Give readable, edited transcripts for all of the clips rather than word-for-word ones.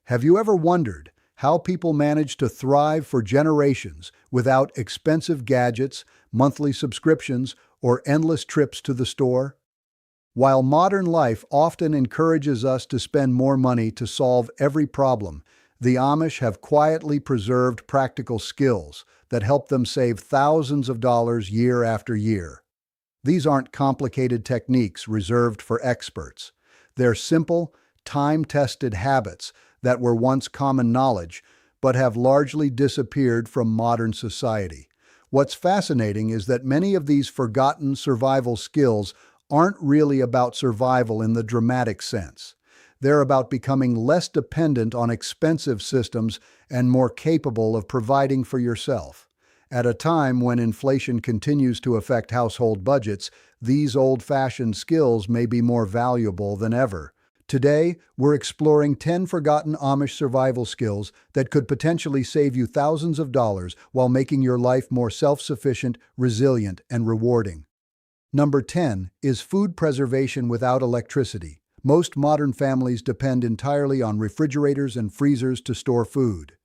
Have you ever wondered how people manage to thrive for generations without expensive gadgets, monthly subscriptions, or endless trips to the store? While modern life often encourages us to spend more money to solve every problem, the Amish have quietly preserved practical skills that help them save thousands of dollars year after year. These aren't complicated techniques reserved for experts. They're simple, time-tested habits that were once common knowledge, but have largely disappeared from modern society. What's fascinating is that many of these forgotten survival skills aren't really about survival in the dramatic sense. They're about becoming less dependent on expensive systems and more capable of providing for yourself. At a time when inflation continues to affect household budgets, these old-fashioned skills may be more valuable than ever. Today, we're exploring 10 forgotten Amish survival skills that could potentially save you thousands of dollars while making your life more self-sufficient, resilient, and rewarding. Number 10 is food preservation without electricity. Most modern families depend entirely on refrigerators and freezers to store food.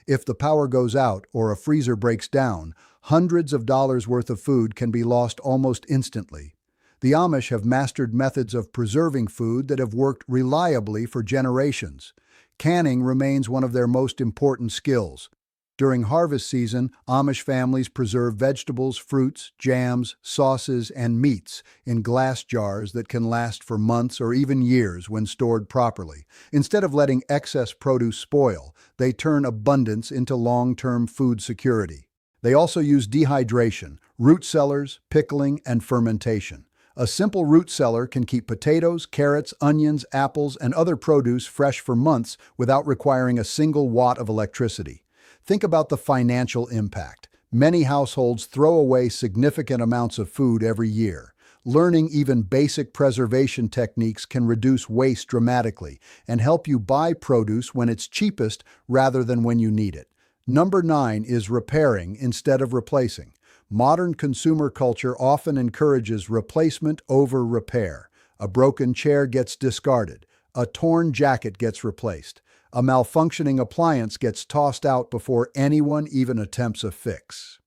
If the power goes out or a freezer breaks down, hundreds of dollars worth of food can be lost almost instantly. The Amish have mastered methods of preserving food that have worked reliably for generations. Canning remains one of their most important skills. During harvest season, Amish families preserve vegetables, fruits, jams, sauces, and meats in glass jars that can last for months or even years when stored properly. Instead of letting excess produce spoil, they turn abundance into long-term food security. They also use dehydration, root cellars, pickling, and fermentation. A simple root cellar can keep potatoes, carrots, onions, apples, and other produce fresh for months without requiring a single watt of electricity. Think about the financial impact. Many households throw away significant amounts of food every year. Learning even basic preservation techniques can reduce waste dramatically and help you buy produce when it's cheapest rather than when you need it. Number 9 is repairing instead of replacing. Modern consumer culture often encourages replacement over repair. A broken chair gets discarded. A torn jacket gets replaced. A malfunctioning appliance gets tossed out before anyone even attempts a fix.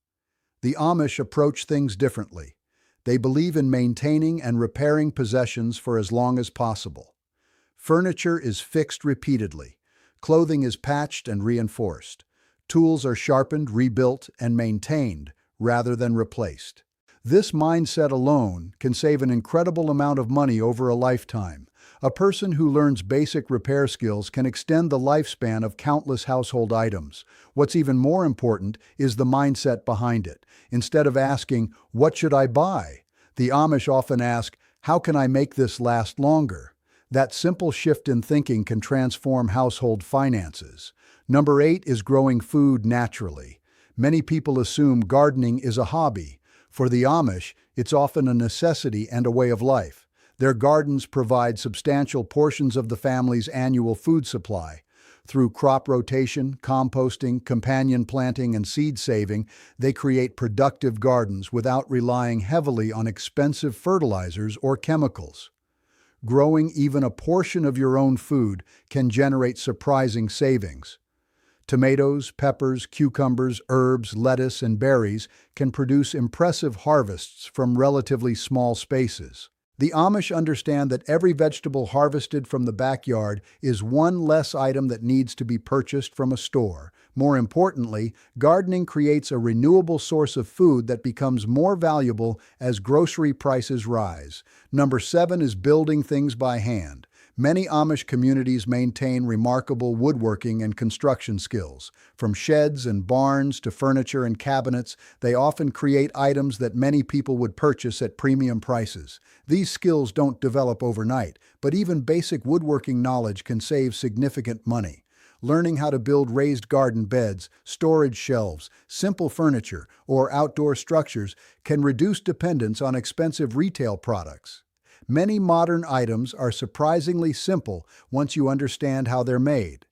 The Amish approach things differently. They believe in maintaining and repairing possessions for as long as possible. Furniture is fixed repeatedly. Clothing is patched and reinforced. Tools are sharpened, rebuilt, and maintained, rather than replaced. This mindset alone can save an incredible amount of money over a lifetime. A person who learns basic repair skills can extend the lifespan of countless household items. What's even more important is the mindset behind it. Instead of asking, "What should I buy?" the Amish often ask, "How can I make this last longer?" That simple shift in thinking can transform household finances. Number 8 is growing food naturally. Many people assume gardening is a hobby. For the Amish, it's often a necessity and a way of life. Their gardens provide substantial portions of the family's annual food supply. Through crop rotation, composting, companion planting, and seed saving, they create productive gardens without relying heavily on expensive fertilizers or chemicals. Growing even a portion of your own food can generate surprising savings. Tomatoes, peppers, cucumbers, herbs, lettuce, and berries can produce impressive harvests from relatively small spaces. The Amish understand that every vegetable harvested from the backyard is one less item that needs to be purchased from a store. More importantly, gardening creates a renewable source of food that becomes more valuable as grocery prices rise. Number 7 is building things by hand. Many Amish communities maintain remarkable woodworking and construction skills. From sheds and barns to furniture and cabinets, they often create items that many people would purchase at premium prices. These skills don't develop overnight, but even basic woodworking knowledge can save significant money. Learning how to build raised garden beds, storage shelves, simple furniture, or outdoor structures can reduce dependence on expensive retail products. Many modern items are surprisingly simple once you understand how they're made.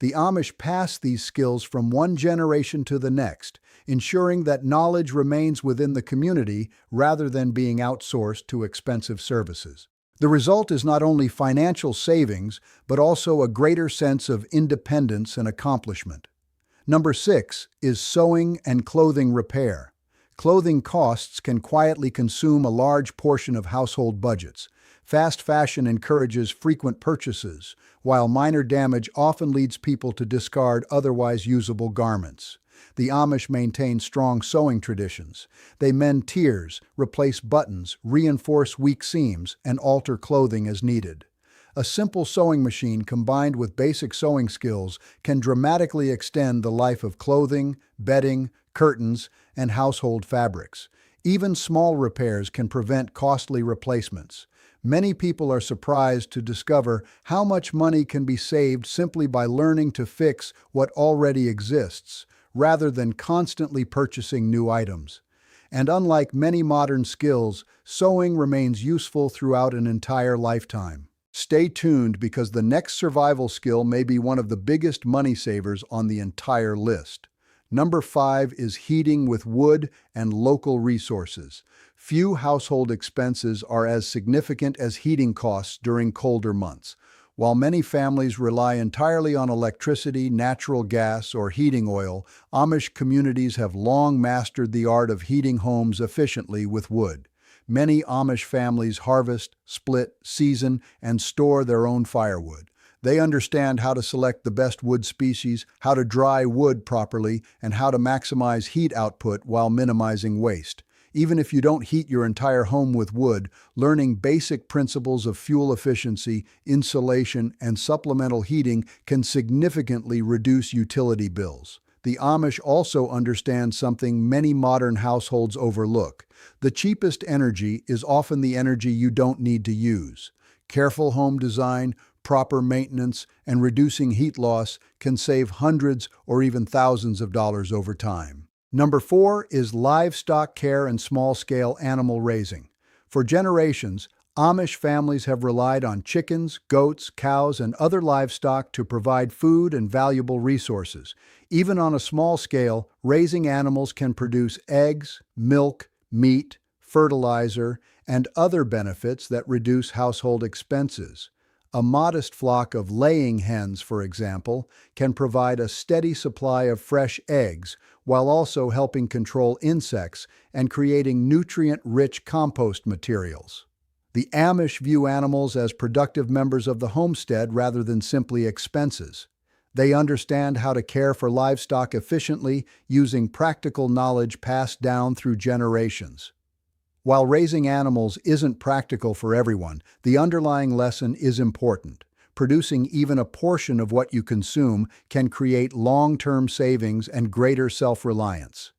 The Amish pass these skills from one generation to the next, ensuring that knowledge remains within the community rather than being outsourced to expensive services. The result is not only financial savings, but also a greater sense of independence and accomplishment. Number 6 is sewing and clothing repair. Clothing costs can quietly consume a large portion of household budgets. Fast fashion encourages frequent purchases, while minor damage often leads people to discard otherwise usable garments. The Amish maintain strong sewing traditions. They mend tears, replace buttons, reinforce weak seams, and alter clothing as needed. A simple sewing machine combined with basic sewing skills can dramatically extend the life of clothing, bedding, curtains, and household fabrics. Even small repairs can prevent costly replacements. Many people are surprised to discover how much money can be saved simply by learning to fix what already exists, rather than constantly purchasing new items. And unlike many modern skills, sewing remains useful throughout an entire lifetime. Stay tuned because the next survival skill may be one of the biggest money savers on the entire list. Number 5 is heating with wood and local resources. Few household expenses are as significant as heating costs during colder months. While many families rely entirely on electricity, natural gas, or heating oil, Amish communities have long mastered the art of heating homes efficiently with wood. Many Amish families harvest, split, season, and store their own firewood. They understand how to select the best wood species, how to dry wood properly, and how to maximize heat output while minimizing waste. Even if you don't heat your entire home with wood, learning basic principles of fuel efficiency, insulation, and supplemental heating can significantly reduce utility bills. The Amish also understand something many modern households overlook. The cheapest energy is often the energy you don't need to use. Careful home design, proper maintenance, and reducing heat loss can save hundreds or even thousands of dollars over time. Number 4 is livestock care and small-scale animal raising. For generations, Amish families have relied on chickens, goats, cows, and other livestock to provide food and valuable resources. Even on a small scale, raising animals can produce eggs, milk, meat, fertilizer, and other benefits that reduce household expenses. A modest flock of laying hens, for example, can provide a steady supply of fresh eggs while also helping control insects and creating nutrient-rich compost materials. The Amish view animals as productive members of the homestead rather than simply expenses. They understand how to care for livestock efficiently using practical knowledge passed down through generations. While raising animals isn't practical for everyone, the underlying lesson is important. Producing even a portion of what you consume can create long-term savings and greater self-reliance.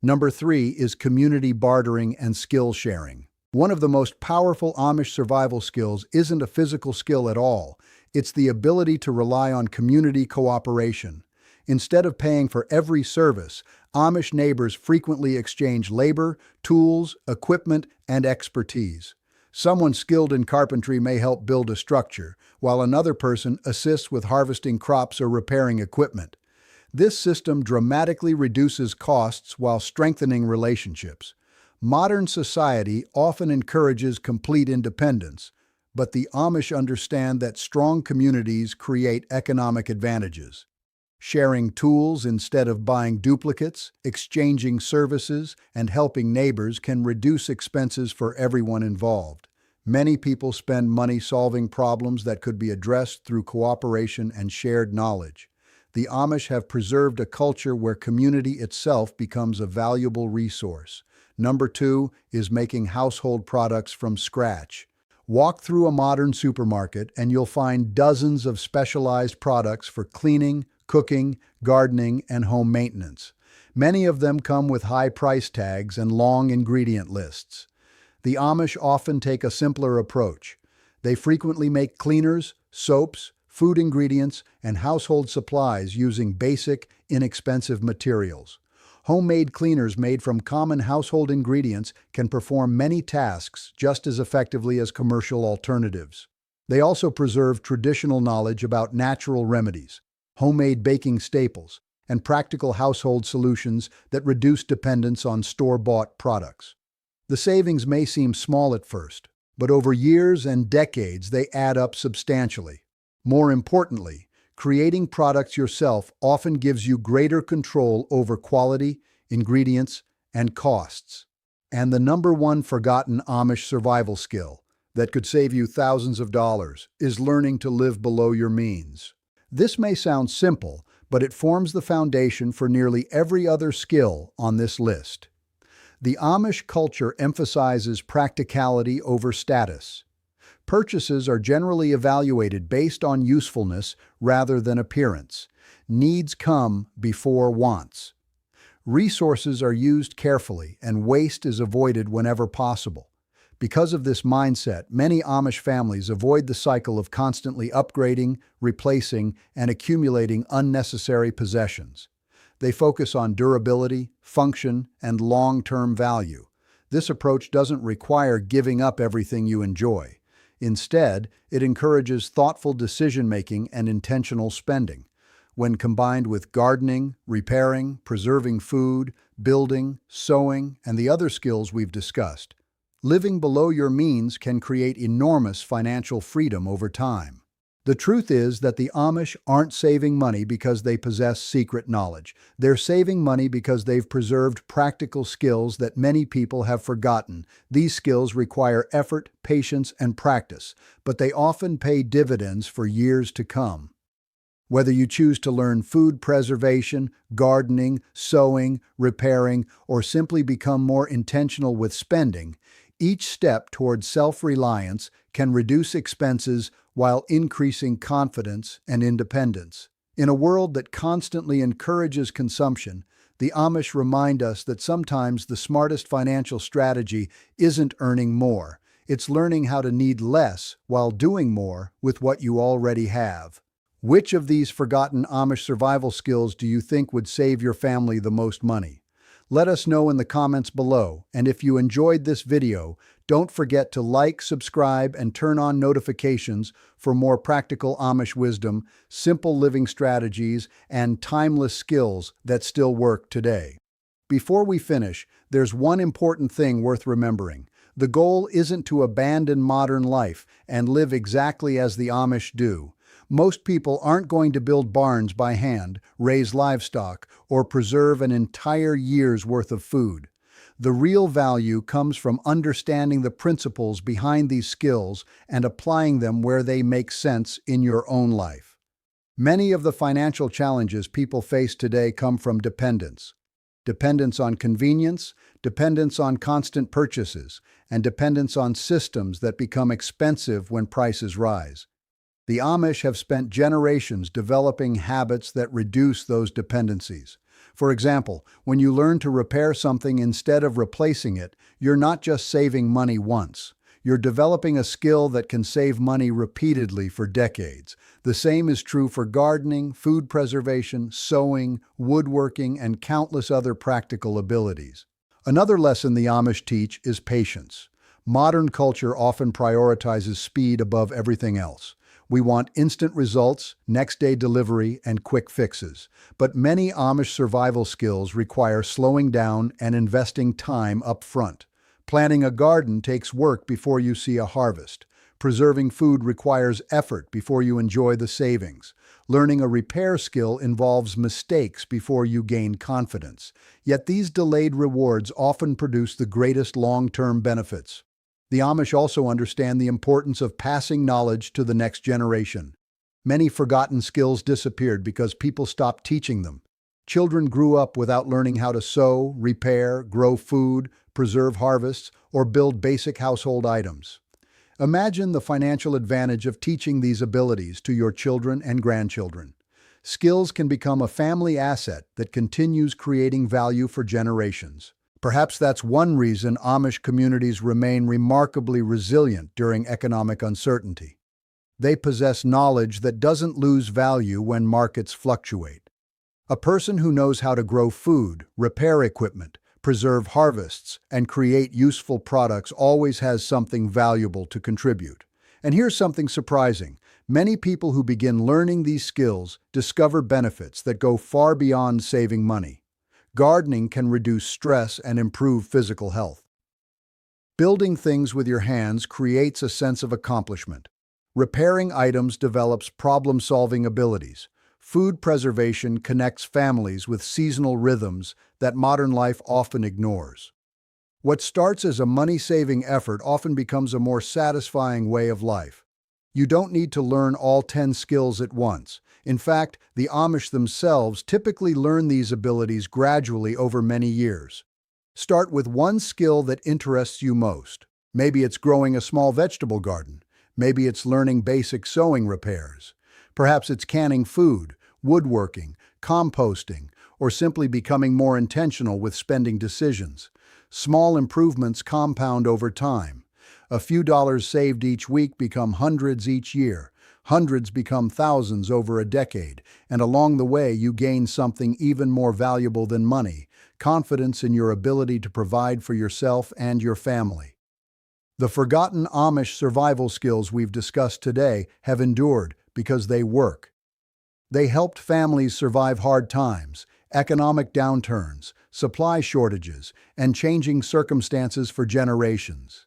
Number 3 is community bartering and skill sharing. One of the most powerful Amish survival skills isn't a physical skill at all. It's the ability to rely on community cooperation. Instead of paying for every service, Amish neighbors frequently exchange labor, tools, equipment, and expertise. Someone skilled in carpentry may help build a structure, while another person assists with harvesting crops or repairing equipment. This system dramatically reduces costs while strengthening relationships. Modern society often encourages complete independence, but the Amish understand that strong communities create economic advantages. Sharing tools instead of buying duplicates, exchanging services, and helping neighbors can reduce expenses for everyone involved. Many people spend money solving problems that could be addressed through cooperation and shared knowledge. The Amish have preserved a culture where community itself becomes a valuable resource. Number 2 is making household products from scratch. Walk through a modern supermarket and you'll find dozens of specialized products for cleaning, cooking, gardening, and home maintenance. Many of them come with high price tags and long ingredient lists. The Amish often take a simpler approach. They frequently make cleaners, soaps, food ingredients, and household supplies using basic, inexpensive materials. Homemade cleaners made from common household ingredients can perform many tasks just as effectively as commercial alternatives. They also preserve traditional knowledge about natural remedies, homemade baking staples, and practical household solutions that reduce dependence on store-bought products. The savings may seem small at first, But over years and decades, they add up substantially. More importantly, creating products yourself often gives you greater control over quality, ingredients, and costs. And the number one forgotten Amish survival skill that could save you thousands of dollars is learning to live below your means. This may sound simple, but it forms the foundation for nearly every other skill on this list. The Amish culture emphasizes practicality over status. Purchases are generally evaluated based on usefulness rather than appearance. Needs come before wants. Resources are used carefully, and waste is avoided whenever possible. Because of this mindset, many Amish families avoid the cycle of constantly upgrading, replacing, and accumulating unnecessary possessions. They focus on durability, function, and long-term value. This approach doesn't require giving up everything you enjoy. Instead, it encourages thoughtful decision-making and intentional spending. When combined with gardening, repairing, preserving food, building, sewing, and the other skills we've discussed, living below your means can create enormous financial freedom over time. The truth is that the Amish aren't saving money because they possess secret knowledge. They're saving money because they've preserved practical skills that many people have forgotten. These skills require effort, patience, and practice, but they often pay dividends for years to come. Whether you choose to learn food preservation, gardening, sewing, repairing, or simply become more intentional with spending, each step toward self-reliance can reduce expenses while increasing confidence and independence. In a world that constantly encourages consumption, the Amish remind us that sometimes the smartest financial strategy isn't earning more. It's learning how to need less while doing more with what you already have. Which of these forgotten Amish survival skills do you think would save your family the most money? Let us know in the comments below, and if you enjoyed this video, don't forget to like, subscribe, and turn on notifications for more practical Amish wisdom, simple living strategies, and timeless skills that still work today. Before we finish, there's one important thing worth remembering. The goal isn't to abandon modern life and live exactly as the Amish do. Most people aren't going to build barns by hand, raise livestock, or preserve an entire year's worth of food. The real value comes from understanding the principles behind these skills and applying them where they make sense in your own life. Many of the financial challenges people face today come from dependence. Dependence on convenience, dependence on constant purchases, and dependence on systems that become expensive when prices rise. The Amish have spent generations developing habits that reduce those dependencies. For example, when you learn to repair something instead of replacing it, you're not just saving money once. You're developing a skill that can save money repeatedly for decades. The same is true for gardening, food preservation, sewing, woodworking, and countless other practical abilities. Another lesson the Amish teach is patience. Modern culture often prioritizes speed above everything else. We want instant results, next-day delivery, and quick fixes. But many Amish survival skills require slowing down and investing time up front. Planting a garden takes work before you see a harvest. Preserving food requires effort before you enjoy the savings. Learning a repair skill involves mistakes before you gain confidence. Yet these delayed rewards often produce the greatest long-term benefits. The Amish also understand the importance of passing knowledge to the next generation. Many forgotten skills disappeared because people stopped teaching them. Children grew up without learning how to sew, repair, grow food, preserve harvests, or build basic household items. Imagine the financial advantage of teaching these abilities to your children and grandchildren. Skills can become a family asset that continues creating value for generations. Perhaps that's one reason Amish communities remain remarkably resilient during economic uncertainty. They possess knowledge that doesn't lose value when markets fluctuate. A person who knows how to grow food, repair equipment, preserve harvests, and create useful products always has something valuable to contribute. And here's something surprising. Many people who begin learning these skills discover benefits that go far beyond saving money. Gardening can reduce stress and improve physical health. Building things with your hands creates a sense of accomplishment. Repairing items develops problem-solving abilities. Food preservation connects families with seasonal rhythms that modern life often ignores. What starts as a money-saving effort often becomes a more satisfying way of life. You don't need to learn all 10 skills at once. In fact, the Amish themselves typically learn these abilities gradually over many years. Start with one skill that interests you most. Maybe it's growing a small vegetable garden. Maybe it's learning basic sewing repairs. Perhaps it's canning food, woodworking, composting, or simply becoming more intentional with spending decisions. Small improvements compound over time. A few dollars saved each week become hundreds each year. Hundreds become thousands over a decade, and along the way you gain something even more valuable than money: confidence in your ability to provide for yourself and your family. The forgotten Amish survival skills we've discussed today have endured because they work. They helped families survive hard times, economic downturns, supply shortages, and changing circumstances for generations.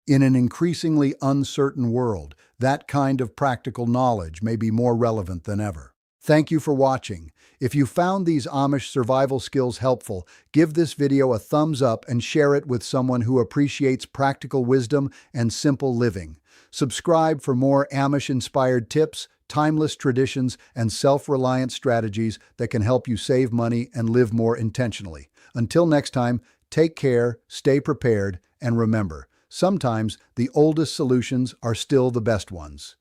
In an increasingly uncertain world, that kind of practical knowledge may be more relevant than ever. Thank you for watching. If you found these Amish survival skills helpful, give this video a thumbs up and share it with someone who appreciates practical wisdom and simple living. Subscribe for more Amish-inspired tips, timeless traditions, and self-reliant strategies that can help you save money and live more intentionally. Until next time, take care, stay prepared, and remember, sometimes the oldest solutions are still the best ones.